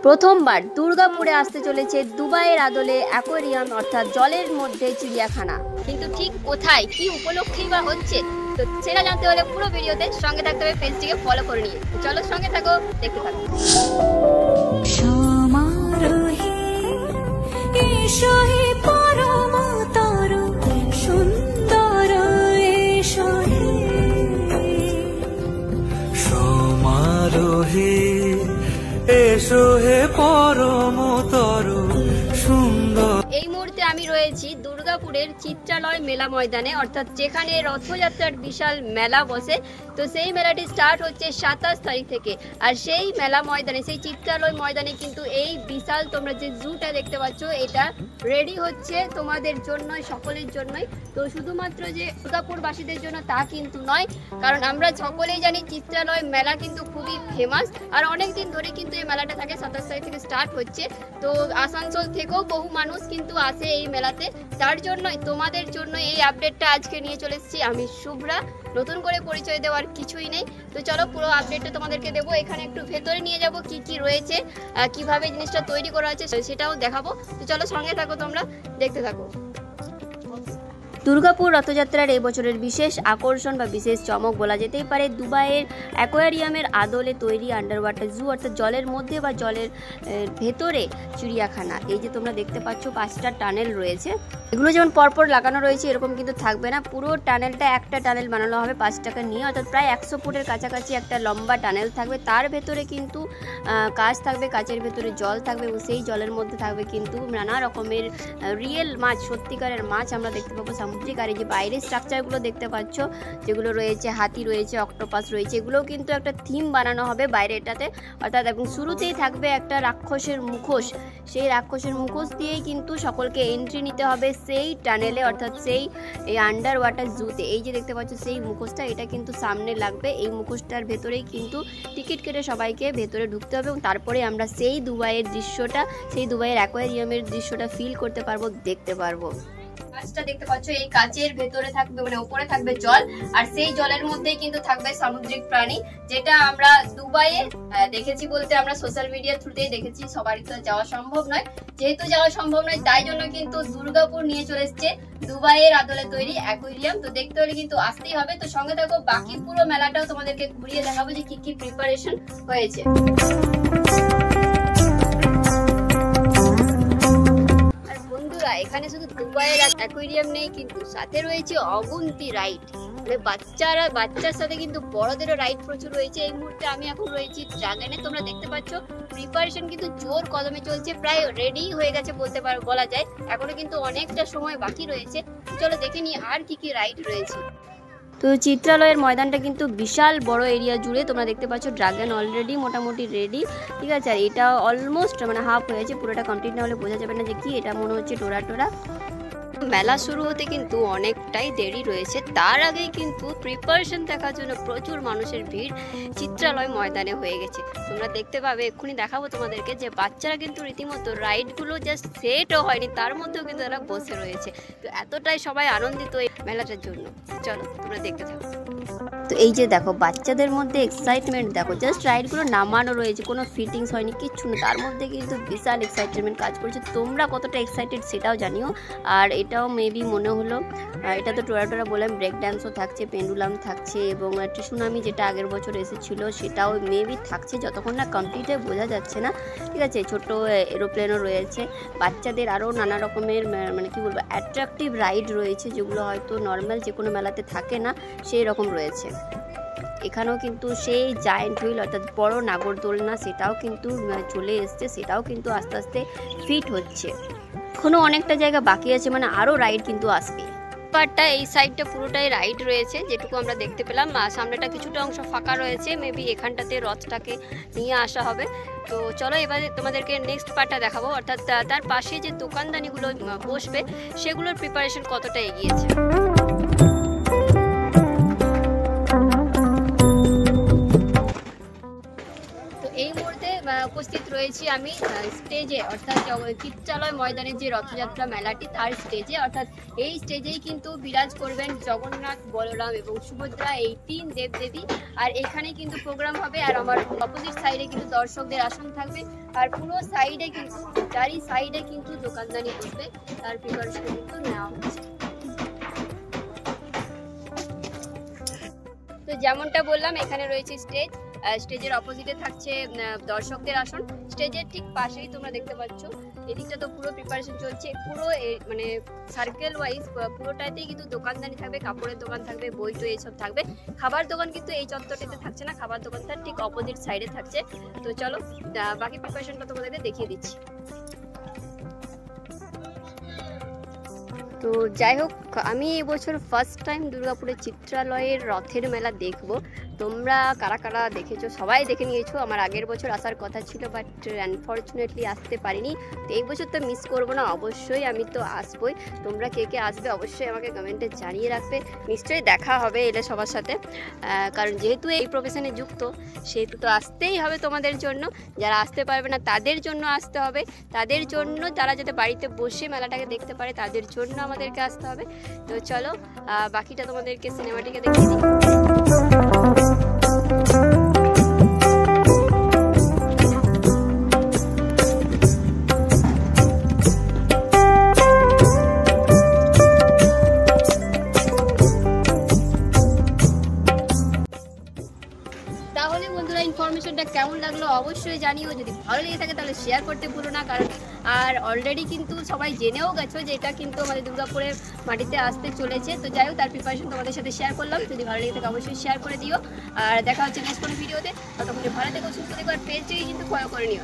প্রথমবার দুর্গাপুরে আসতে চলেছে দুবাইয়ের আদলে অ্যাকোয়ারিয়াম অর্থাৎ জলের মধ্যে চিড়িয়াখানা। কিন্তু ঠিক কোথায়, কি উপলক্ষেই বা হচ্ছে, তো সেটা জানতে হলে পুরো ভিডিওতে সঙ্গে থাকতে হবে, পেজটিকে ফলো করে নিয়ে। চলো সঙ্গে থাকো, দেখতে থাকো। এই মুহূর্তে আমি রয়েছি দুর্গাপুরের চিত্রালয় মেলা ময়দানে, অর্থাৎ যেখানে রথযাত্রার বিশাল মেলা বসে। তো সেই মেলাটি স্টার্ট হচ্ছে 27 তারিখ থেকে। আর সেই মেলা ময়দানে, সেই চিত্রালয় ময়দানে কিন্তু এই বিশাল তোমরা যে জুটা দেখতে পাচ্ছ, এটা রেডি হচ্ছে তোমাদের জন্যই, সকলের জন্যই। তো শুধুমাত্র যে দুর্গাপুরবাসীদের জন্য তা কিন্তু নয়, কারণ আমরা সকলেই জানি চিত্রালয় মেলা কিন্তু খুবই ফেমাস। আর অনেক দিন ধরে কিন্তু এই মেলাটা থাকে, 27 তারিখ থেকে স্টার্ট হচ্ছে। তো আসানসোল থেকেও বহু মানুষ কিন্তু আসে এই মেলাতে। তার জন্যই তোমাদের জন্য এই আপডেটটা আজকে নিয়ে চলে এসেছি আমি, শুভ্রা। নতুন করে পরিচয় দেওয়ার কিছুই নেই। তো চলো পুরো আপডেটটা তোমাদেরকে দেবো। এখানে একটু ভেতরে নিয়ে যাব, কি কি রয়েছে, কিভাবে জিনিসটা তৈরি করা হচ্ছে সেটাও দেখাবো। তো চলো সঙ্গে থাকো, তোমরা দেখতে থাকো। দুর্গাপুর রথযাত্রার এই বছরের বিশেষ আকর্ষণ বা বিশেষ চমক বলা যেতেই পারে দুবাইয়ের অ্যাকোয়ারিয়ামের আদলে তৈরি আন্ডার ওয়াটার জু, অর্থাৎ জলের মধ্যে বা জলের ভেতরে চিড়িয়াখানা। এই যে তোমরা দেখতে পাচ্ছ 5টা টানেল রয়েছে। এগুলো যেমন পরপর লাগানো রয়েছে এরকম কিন্তু থাকবে না, পুরো টানেলটা একটা টানেল বানানো হবে 5 টাকা নিয়ে, অর্থাৎ প্রায় 100 ফুটের কাছাকাছি একটা লম্বা টানেল থাকবে। তার ভেতরে কিন্তু কাঁচ থাকবে, কাঁচের ভেতরে জল থাকবে এবং সেই জলের মধ্যে থাকবে কিন্তু নানা রকমের রিয়েল মাছ, সত্যিকারের মাছ আমরা দেখতে পাবো সামুদ্রিক। আর এই যে বাইরের স্ট্রাকচারগুলো দেখতে পাচ্ছ, যেগুলো রয়েছে হাতি রয়েছে, অক্টোপাস রয়েছে, এগুলোও কিন্তু একটা থিম বানানো হবে বাইরে এটাতে, অর্থাৎ এবং শুরুতেই থাকবে একটা রাক্ষসের মুখোশ। সেই রাক্ষসের মুখোশ দিয়েই কিন্তু সকলকে এন্ট্রি নিতে হবে সেই টানেলে, অর্থাৎ সেই এই আন্ডার ওয়াটার জুতে। এই যে দেখতে পাচ্ছ সেই মুখোশটা, এটা কিন্তু সামনে লাগবে। এই মুখোশটার ভেতরেই কিন্তু টিকিট কেটে সবাইকে ভেতরে ঢুকতে হবে এবং তারপরে আমরা সেই দুবাইয়ের দৃশ্যটা, সেই দুবাইয়ের অ্যাকোয়ারিয়ামের দৃশ্যটা ফিল করতে পারবো, দেখতে পারবো। কাঁচটা দেখতে পাচ্ছ, এই কাঁচের ভেতরে থাকবে, মানে উপরে থাকবে জল, আর সেই জলের মধ্যেই কিন্তু থাকবে সামুদ্রিক প্রাণী, যেটা আমরা দুবাইয়ে দেখেছি বলতে আমরা সোশ্যাল মিডিয়ার থ্রুতেই দেখেছি। সবারই তো যাওয়া সম্ভব নয়, যেহেতু যাওয়া সম্ভব নয় তাই জন্য কিন্তু দুর্গাপুর নিয়ে চলে এসছে দুবাইয়ের আদলে তৈরি অ্যাকোয়ারিয়াম। তো দেখতে হলে কিন্তু আসতেই হবে। তো সঙ্গে থাকো, বাকি পুরো মেলাটাও তোমাদেরকে ঘুরিয়ে দেখাবো যে কি কি প্রিপারেশন হয়েছে। এখানে শুধু দুবাইয়ের অ্যাকোয়ারিয়াম নেই, কিন্তু সাথে রয়েছে অগুন্তি রাইড। মানে বাচ্চার সাথে কিন্তু বড়দেরও রাইড প্রচুর রয়েছে। এই মুহূর্তে আমি এখন রয়েছি ড্রাগনে, তোমরা দেখতে পাচ্ছ প্রিপারেশন কিন্তু জোর কদমে চলছে, প্রায় রেডি হয়ে গেছে বলা যায়। এখনো কিন্তু অনেকটা সময় বাকি রয়েছে। চলো দেখে নিই আর কি কি রাইড রয়েছে। তো চিত্রালয়ের ময়দানটা কিন্তু বিশাল বড় এরিয়া জুড়ে, তোমরা দেখতে পাচ্ছ ড্রাগন অলরেডি মোটামুটি রেডি, ঠিক আছে। আর এটা অলমোস্ট মানে হাফ হয়েছে, পুরোটা কমপ্লিট না হলে বোঝা যাবে না যে কি, এটা মনে হচ্ছে টোরা। মেলা শুরু হতে কিন্তু অনেকটাই দেরি রয়েছে। তার আগেই কিন্তু প্রিপারেশন দেখার জন্য প্রচুর মানুষের ভিড় চিত্রালয় ময়দানে হয়ে গেছে। তোমরা দেখতে পাবে, এক্ষুনি দেখাবো তোমাদেরকে যে বাচ্চারা কিন্তু রীতিমতো রাইডগুলো জাস্ট সেটও হয়নি, তার মধ্যেও কিন্তু তারা বসে রয়েছে। তো এতটাই সবাই আনন্দিত এই মেলাটার জন্য। চলো তোমরা দেখতে থাকো। তো এই যে দেখো বাচ্চাদের মধ্যে এক্সাইটমেন্ট দেখো, জাস্ট রাইডগুলো নামানো রয়েছে, কোনো ফিটিংস হয়নি, কিচ্ছু না, তার মধ্যে কিন্তু বিশাল এক্সাইটমেন্ট কাজ করছে। তোমরা কতটা এক্সাইটেড সেটাও জানিও। আর এটাও মেবি মনে হলো, এটা তো টোরা বললাম, ব্রেক ডান্সও থাকছে, পেন্ডুলাম থাকছে এবং ট্রিসুনামি যেটা আগের বছর এসেছিলো সেটাও মেবি থাকছে, যতক্ষণ না কমপ্লিট হয়ে বোঝা যাচ্ছে না, ঠিক আছে। ছোট এরোপ্লেনও রয়েছে, বাচ্চাদের আরও নানা রকমের মানে কি বলবো অ্যাট্রাকটিভ রাইড রয়েছে, যেগুলো হয়তো নর্মাল যে কোনো মেলাতে থাকে না, সেই রকম রয়েছে। এখানেও কিন্তু সেই জায়েন্ট হুইল অর্থাৎ বড় নাগরদোলনা, সেটাও কিন্তু চলে এসছে, সেটাও কিন্তু আস্তে আস্তে ফিট হচ্ছে। এখনো অনেকটা জায়গা বাকি আছে, মানে আরও রাইড কিন্তু আসবে। পার্টটা এই সাইডটা পুরোটাই রাইড রয়েছে যেটুকু আমরা দেখতে পেলাম, সামনেটা কিছুটা অংশ ফাঁকা রয়েছে, মেবি এখানটাতে রথটাকে নিয়ে আসা হবে। তো চলো এবারে তোমাদেরকে নেক্সট পার্টটা দেখাবো, অর্থাৎ তার পাশে যে দোকানদানিগুলো বসবে সেগুলোর প্রিপারেশন কতটা এগিয়েছে। উপস্থিত রয়েছি আমি স্টেজে, অর্থাৎ চিত্রালয় ময়দানের যে রথযাত্রা মেলাটি তার স্টেজে। অর্থাৎ এই স্টেজেই কিন্তু বিরাজ করবেন জগন্নাথ, বলরাম এবং সুভদ্রা, এই 3 দেবদেবী। আর এখানে কিন্তু প্রোগ্রাম হবে, আর আমার অপোজিট সাইডে কিন্তু দর্শকদের আসন থাকবে, আর পুরো সাইডে কিন্তু চারি সাইডে কিন্তু দোকানদানি করবে, তার প্রিপারেশন কিন্তু নেওয়া হচ্ছে। তো যেমনটা বললাম, এখানে রয়েছে স্টেজ, স্টেজের অপোজিটে থাকছে দর্শকদের আসন। স্টেজের ঠিক পাশেই তোমরা দেখতে পাচ্ছ এদিকটা তো পুরো প্রিপারেশন চলছে, পুরো মানে সার্কেল ওয়াইজ পুরোটাতেই কিন্তু দোকানদানি থাকবে, কাপড়ের দোকান থাকবে, বই টই এসব থাকবে। খাবার দোকান কিন্তু এই চত্বরটিতে থাকছে না, খাবার দোকানটা ঠিক অপোজিট সাইডে থাকছে। তো চলো বাকি প্রিপারেশনটা তোমাদেরকে দেখিয়ে দিচ্ছি। তো যাই হোক, আমি এবছর ফার্স্ট টাইম দুর্গাপুরের চিত্রালয়ের রথের মেলা দেখব। তোমরা কারা কারা দেখেছো? সবাই দেখে নিয়েছো। আমার আগের বছর আসার কথা ছিল, বাট আনফর্চুনেটলি আসতে পারিনি। তো এই বছর তো মিস করবো না, অবশ্যই আমি তো আসবোই। তোমরা কে কে আসবে অবশ্যই আমাকে কমেন্টে জানিয়ে রাখবে। নিশ্চয়ই দেখা হবে এলে সবার সাথে, কারণ যেহেতু এই প্রফেশনে যুক্ত সেহেতু তো আসতেই হবে তোমাদের জন্য। যারা আসতে পারবে না তাদের জন্য আসতে হবে, তাদের জন্য তারা যাতে বাড়িতে বসে মেলাটাকে দেখতে পারে তাদের জন্য আমাদেরকে আসতে হবে। তো চলো বাকিটা তোমাদেরকে সিনেমাটিকে দেখিয়ে দিই। তাহলে বন্ধুরা ইনফরমেশনটা কেমন লাগলো অবশ্যই জানিও। যদি ভালো লেগে থাকে তাহলে শেয়ার করতে ভুলো না, কারণ আর অলরেডি কিন্তু সবাই জেনেও গেছো যে এটা কিন্তু আমাদের দুর্গাপুরের মাটিতে আসতে চলেছে। তো যাই হোক, তার প্রিপারেশন তোমাদের সাথে শেয়ার করলাম। যদি ভালো লেগে থাকে অবশ্যই শেয়ার করে দিও, আর দেখা হচ্ছে নেক্সট কোনো ভিডিওতে। ততক্ষণ ভালো থেকো, সুস্থ থেকো, আর পেজটাকে কিন্তু ফলো করে নিও।